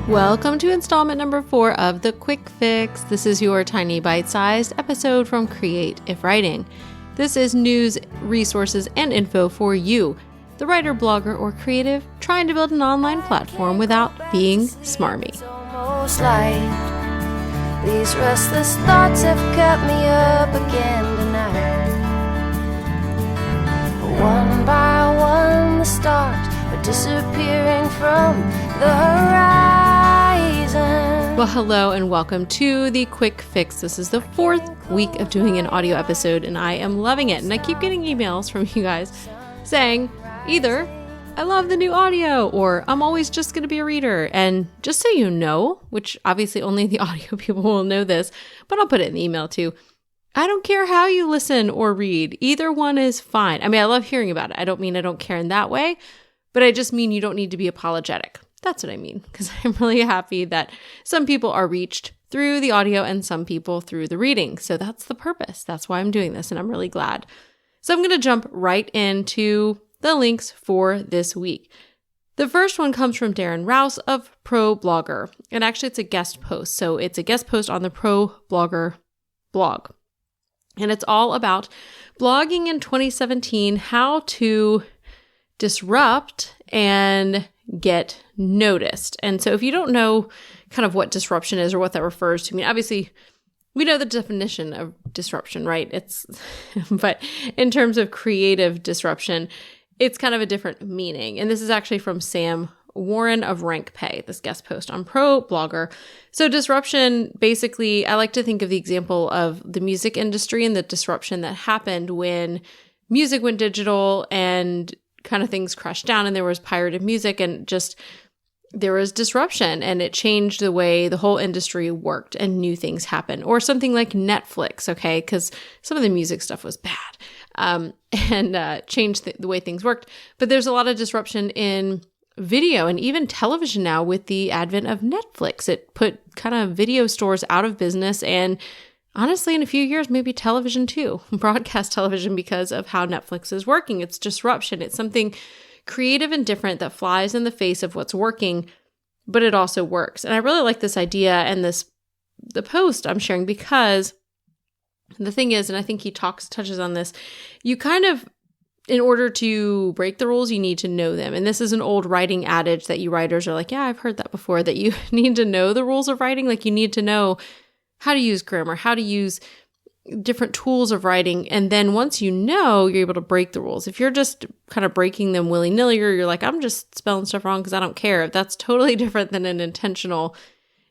Welcome to installment number 4 of The Quick Fix. This is your tiny bite-sized episode from Creative Writing. This is news, resources, and info for you, the writer, blogger, or creative trying to build an online platform without being smarmy. These restless thoughts have kept me up again tonight. One by one the stars are disappearing from the horizon. Well, hello and welcome to The Quick Fix. This is the 4th week of doing an audio episode and I am loving it. And I keep getting emails from you guys saying either I love the new audio or I'm always just going to be a reader. And just so you know, which obviously only the audio people will know this, but I'll put it in the email too. I don't care how you listen or read. Either one is fine. I mean, I love hearing about it. I don't mean I don't care in that way, but I just mean you don't need to be apologetic. That's what I mean, because I'm really happy that some people are reached through the audio and some people through the reading. So that's the purpose. That's why I'm doing this, and I'm really glad. So I'm going to jump right into the links for this week. The first one comes from Darren Rouse of ProBlogger, and actually it's a guest post. So it's a guest post on the ProBlogger blog, and it's all about blogging in 2017, how to disrupt and get noticed. And so if you don't know kind of what disruption is or what that refers to, I mean, obviously we know the definition of disruption, right? But in terms of creative disruption, it's kind of a different meaning. And this is actually from Sam Warren of RankPay, this guest post on ProBlogger. So disruption, basically, I like to think of the example of the music industry and the disruption that happened when music went digital and kind of things crashed down and there was pirated music and just there was disruption and it changed the way the whole industry worked and new things happened. Or something like Netflix, okay, because some of the music stuff was bad and changed the way things worked. But there's a lot of disruption in video and even television now with the advent of Netflix. It put kind of video stores out of business and honestly, in a few years, maybe television too, broadcast television, because of how Netflix is working. It's disruption. It's something creative and different that flies in the face of what's working, but it also works. And I really like this idea and the post I'm sharing because the thing is, and I think he touches on this, you kind of, in order to break the rules, you need to know them. And this is an old writing adage that you writers are like, yeah, I've heard that before, that you need to know the rules of writing. Like you need to know how to use grammar, how to use different tools of writing. And then once you know, you're able to break the rules. If you're just kind of breaking them willy-nilly, or you're like, I'm just spelling stuff wrong because I don't care, that's totally different than an intentional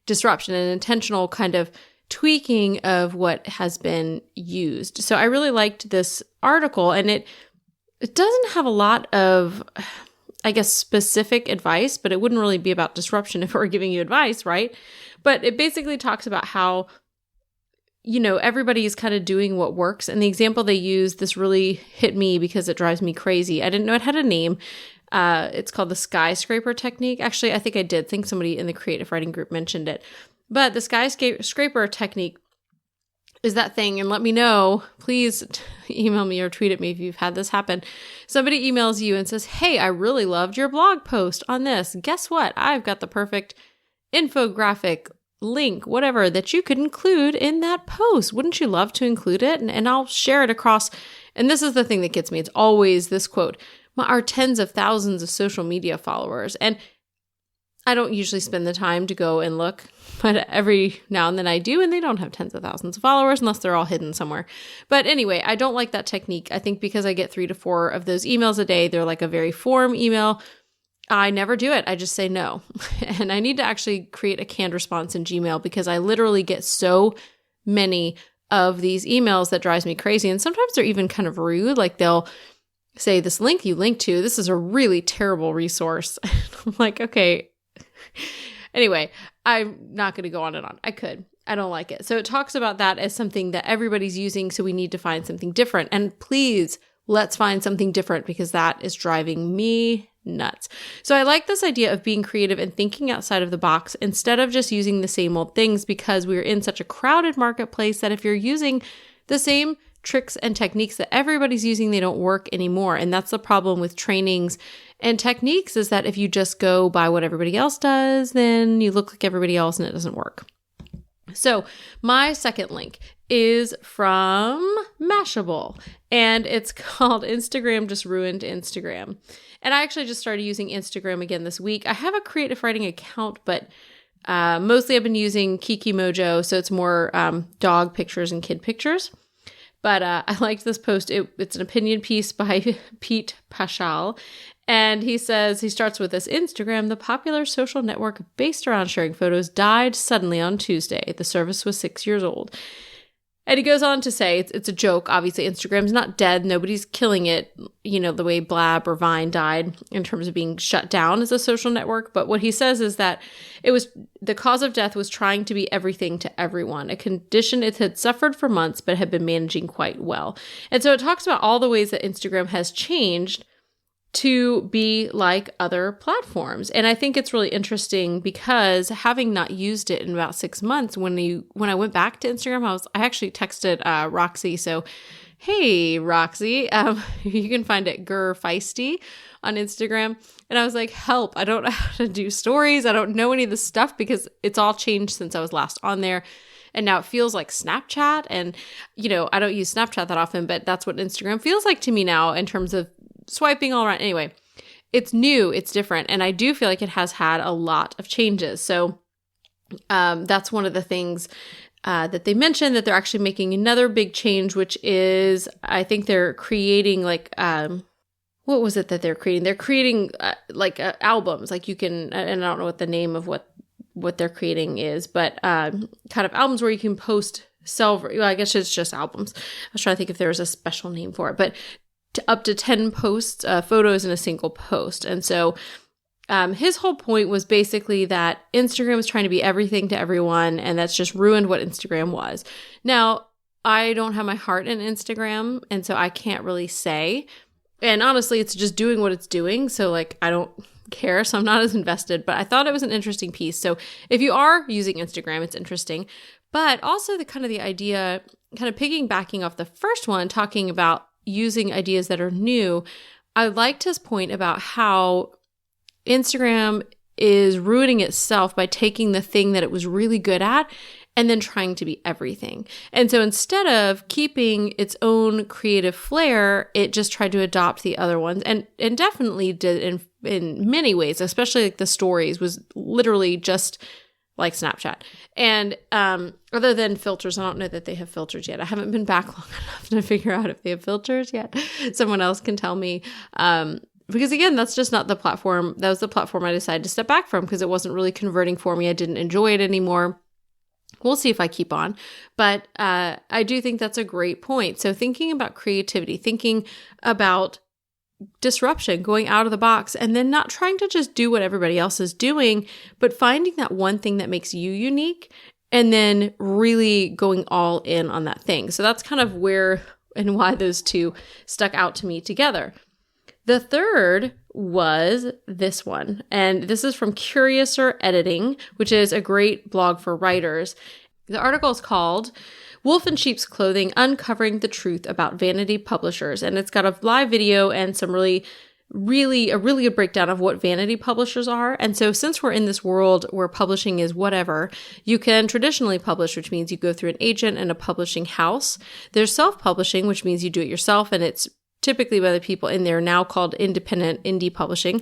disruption, an intentional kind of tweaking of what has been used. So I really liked this article, and it doesn't have a lot of, I guess, specific advice, but it wouldn't really be about disruption if it were giving you advice, right? But it basically talks about how, you know, everybody's kind of doing what works. And the example they use, this really hit me because it drives me crazy. I didn't know it had a name. It's called the skyscraper technique. Actually, I think I did think somebody in the creative writing group mentioned it. But the skyscraper technique is that thing. And let me know, please email me or tweet at me if you've had this happen. Somebody emails you and says, hey, I really loved your blog post on this. Guess what? I've got the perfect infographic, link, whatever, that you could include in that post. Wouldn't you love to include it? And I'll share it across. And this is the thing that gets me. It's always this quote, our tens of thousands of social media followers. And I don't usually spend the time to go and look, but every now and then I do, and they don't have tens of thousands of followers unless they're all hidden somewhere. But anyway, I don't like that technique. I think because I get 3 to 4 of those emails a day, they're like a very form email. I never do it. I just say no. And I need to actually create a canned response in Gmail because I literally get so many of these emails that drives me crazy. And sometimes they're even kind of rude. Like they'll say, this link you linked to, this is a really terrible resource. I'm like, okay. Anyway, I'm not going to go on and on. I could. I don't like it. So it talks about that as something that everybody's using. So we need to find something different. And please, let's find something different because that is driving me nuts. So I like this idea of being creative and thinking outside of the box instead of just using the same old things, because we're in such a crowded marketplace that if you're using the same tricks and techniques that everybody's using, they don't work anymore. And that's the problem with trainings And techniques is that if you just go by what everybody else does, then you look like everybody else and it doesn't work. So my second link is from Mashable, and it's called Instagram Just Ruined Instagram. And I actually just started using Instagram again this week. I have a creative writing account, but mostly I've been using Kiki Mojo, so it's more dog pictures and kid pictures. But I liked this post. It's an opinion piece by Pete Paschal. And he says, he starts with this: Instagram, the popular social network based around sharing photos, died suddenly on Tuesday. The service was 6 years old. And he goes on to say, it's a joke. Obviously, Instagram's not dead. Nobody's killing it, the way Blab or Vine died in terms of being shut down as a social network. But what he says is that the cause of death was trying to be everything to everyone, a condition it had suffered for months, but had been managing quite well. And so it talks about all the ways that Instagram has changed to be like other platforms. And I think it's really interesting because having not used it in about 6 months, when I went back to Instagram, I actually texted Roxy. So, hey, Roxy, you can find it Gur Feisty on Instagram. And I was like, help, I don't know how to do stories. I don't know any of this stuff because it's all changed since I was last on there. And now it feels like Snapchat. And, I don't use Snapchat that often, but that's what Instagram feels like to me now in terms of swiping all around. Anyway, it's new, it's different, and I do feel like it has had a lot of changes. So that's one of the things that they mentioned, that they're actually making another big change, which is, I think they're creating what was it that they're creating? They're creating albums, like you can, and I don't know what the name of what they're creating is, but kind of albums where you can post I guess it's just albums. I was trying to think if there was a special name for it, but up to 10 posts, photos in a single post. And so his whole point was basically that Instagram is trying to be everything to everyone, and that's just ruined what Instagram was. Now, I don't have my heart in Instagram, and so I can't really say. And honestly, it's just doing what it's doing. So I don't care. So I'm not as invested, but I thought it was an interesting piece. So if you are using Instagram, it's interesting. But also the idea, kind of piggybacking off the first one, talking about using ideas that are new, I liked his point about how Instagram is ruining itself by taking the thing that it was really good at and then trying to be everything. And so instead of keeping its own creative flair, it just tried to adopt the other ones, and definitely did in many ways, especially the stories was literally just like Snapchat. And other than filters, I don't know that they have filters yet. I haven't been back long enough to figure out if they have filters yet. Someone else can tell me. Because again, that's just not the platform. That was the platform I decided to step back from because it wasn't really converting for me. I didn't enjoy it anymore. We'll see if I keep on. But I do think that's a great point. So thinking about creativity, thinking about disruption, going out of the box, and then not trying to just do what everybody else is doing, but finding that one thing that makes you unique and then really going all in on that thing. So that's kind of where and why those two stuck out to me together. The third was this one, and this is from Curiouser Editing, which is a great blog for writers. The article is called Wolf in Sheep's Clothing, Uncovering the Truth About Vanity Publishers. And it's got a live video and some really good breakdown of what vanity publishers are. And so since we're in this world where publishing is whatever, you can traditionally publish, which means you go through an agent and a publishing house. There's self-publishing, which means you do it yourself, and it's typically by the people in there now called independent indie publishing.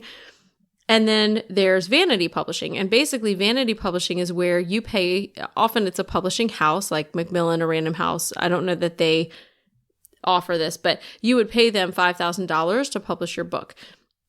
And then there's vanity publishing. And basically vanity publishing is where you pay, often it's a publishing house like Macmillan or Random House. I don't know that they offer this, but you would pay them $5,000 to publish your book.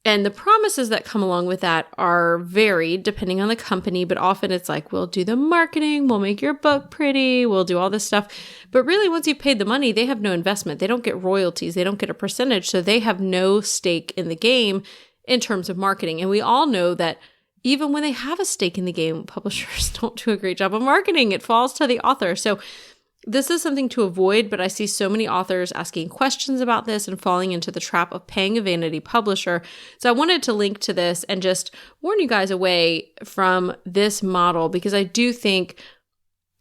And the promises that come along with that are varied depending on the company, but often it's like, we'll do the marketing, we'll make your book pretty, we'll do all this stuff. But really, once you've paid the money, they have no investment. They don't get royalties. They don't get a percentage. So they have no stake in the game in terms of marketing. And we all know that even when they have a stake in the game, publishers don't do a great job of marketing. It falls to the author. So this is something to avoid, but I see so many authors asking questions about this and falling into the trap of paying a vanity publisher. So I wanted to link to this and just warn you guys away from this model, because I do think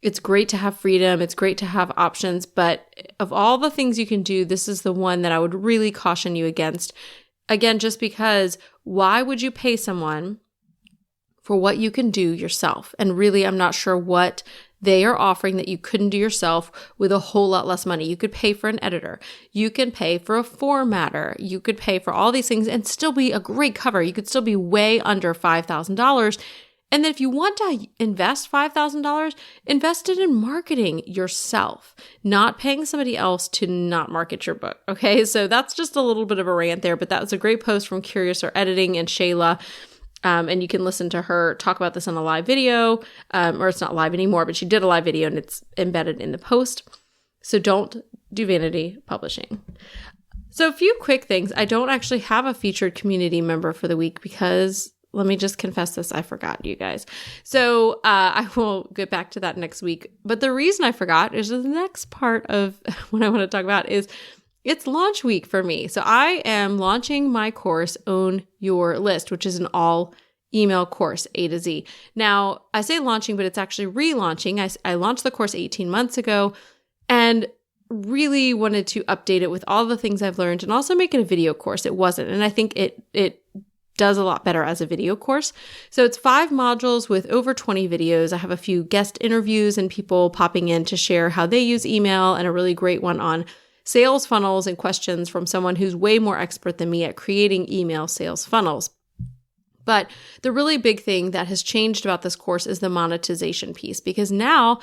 it's great to have freedom. It's great to have options. But of all the things you can do, this is the one that I would really caution you against. Again, just because why would you pay someone for what you can do yourself? And really, I'm not sure what they are offering that you couldn't do yourself with a whole lot less money. You could pay for an editor. You can pay for a formatter. You could pay for all these things and still be a great cover. You could still be way under $5,000. And then if you want to invest $5,000, invest it in marketing yourself, not paying somebody else to not market your book. Okay, so that's just a little bit of a rant there, but that was a great post from Curious or Editing and Shayla. And you can listen to her talk about this on a live video, or it's not live anymore, but she did a live video and it's embedded in the post. So don't do vanity publishing. So a few quick things. I don't actually have a featured community member for the week because, let me just confess this, I forgot, you guys. So I will get back to that next week. But the reason I forgot is the next part of what I want to talk about is it's launch week for me. So I am launching my course, Own Your List, which is an all email course, A to Z. Now, I say launching, but it's actually relaunching. I launched the course 18 months ago and really wanted to update it with all the things I've learned and also make it a video course. It wasn't. And I think it does a lot better as a video course. So it's 5 modules with over 20 videos. I have a few guest interviews and people popping in to share how they use email, and a really great one on sales funnels and questions from someone who's way more expert than me at creating email sales funnels. But the really big thing that has changed about this course is the monetization piece, because now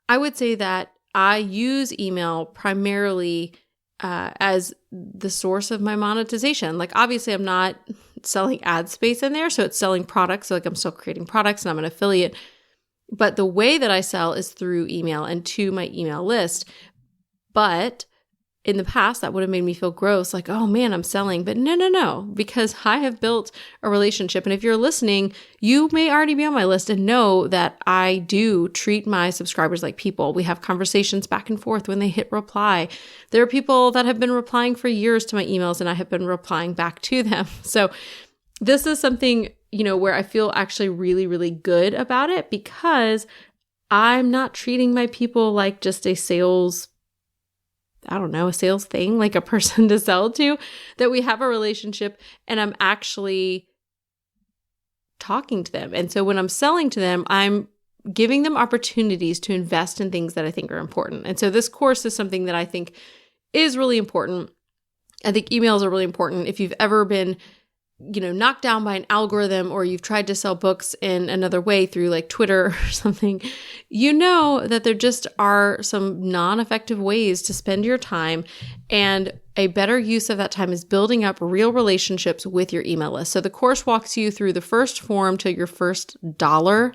I would say that I use email primarily as the source of my monetization. Like, obviously I'm not selling ad space in there, so it's selling products. So like, I'm still creating products and I'm an affiliate, but the way that I sell is through email and to my email list. But in the past, that would have made me feel gross, like, oh man, I'm selling. But no, because I have built a relationship. And if you're listening, you may already be on my list and know that I do treat my subscribers like people. We have conversations back and forth when they hit reply. There are people that have been replying for years to my emails and I have been replying back to them. So this is something, where I feel actually really, really good about it, because I'm not treating my people like just a sales thing, like a person to sell to, that we have a relationship and I'm actually talking to them. And so when I'm selling to them, I'm giving them opportunities to invest in things that I think are important. And so this course is something that I think is really important. I think emails are really important. If you've ever been knocked down by an algorithm, or you've tried to sell books in another way through like Twitter or something, that there just are some non-effective ways to spend your time. And a better use of that time is building up real relationships with your email list. So the course walks you through the first form to your first dollar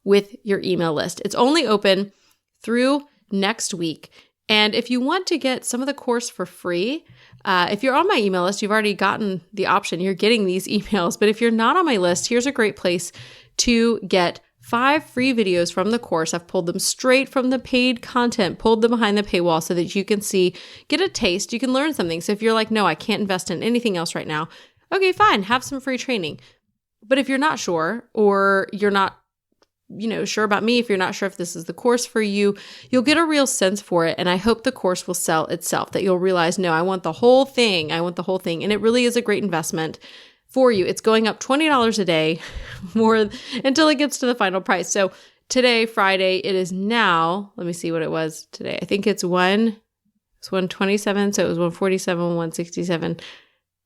with your email list. It's only open through next week. And if you want to get some of the course for free, if you're on my email list, you've already gotten the option. You're getting these emails. But if you're not on my list, here's a great place to get 5 free videos from the course. I've pulled them straight from the paid content, pulled them behind the paywall so that you can get a taste. You can learn something. So if you're like, no, I can't invest in anything else right now, okay, fine, have some free training. But if you're not sure, or you're not sure about me, if you're not sure if this is the course for you, you'll get a real sense for it. And I hope the course will sell itself, that you'll realize, no, I want the whole thing. And it really is a great investment for you. It's going up $20 a day more until it gets to the final price. So today, Friday, it is now, let me see what it was today. I think it's 127. So it was 147, 167,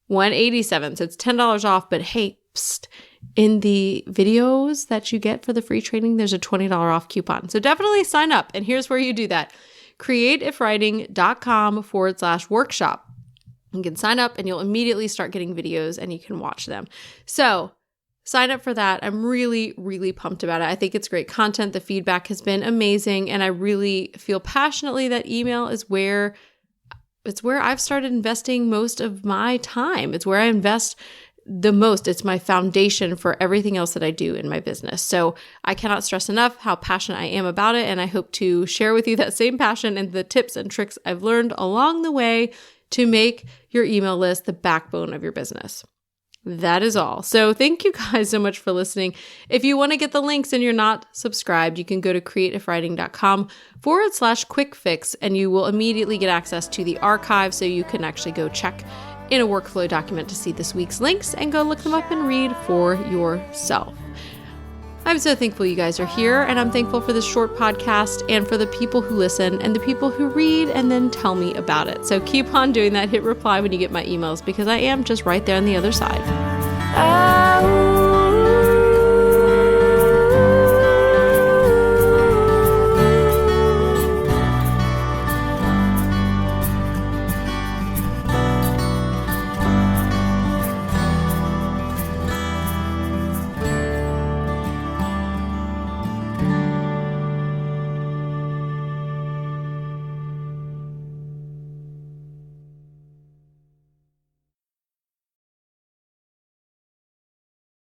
187. So it's $10 off, but hey, psst, in the videos that you get for the free training, there's a $20 off coupon. So definitely sign up. And here's where you do that. createifwriting.com/workshop. You can sign up and you'll immediately start getting videos and you can watch them. So sign up for that. I'm really, really pumped about it. I think it's great content. The feedback has been amazing. And I really feel passionately that email is where I've started investing most of my time. It's where I invest the most. It's my foundation for everything else that I do in my business. So I cannot stress enough how passionate I am about it. And I hope to share with you that same passion and the tips and tricks I've learned along the way to make your email list the backbone of your business. That is all. So thank you guys so much for listening. If you want to get the links and you're not subscribed, you can go to createifwriting.com/quick fix and you will immediately get access to the archive so you can actually go check in a workflow document to see this week's links and go look them up and read for yourself. I'm so thankful you guys are here, and I'm thankful for this short podcast and for the people who listen and the people who read and then tell me about it. So keep on doing that. Hit reply when you get my emails because I am just right there on the other side.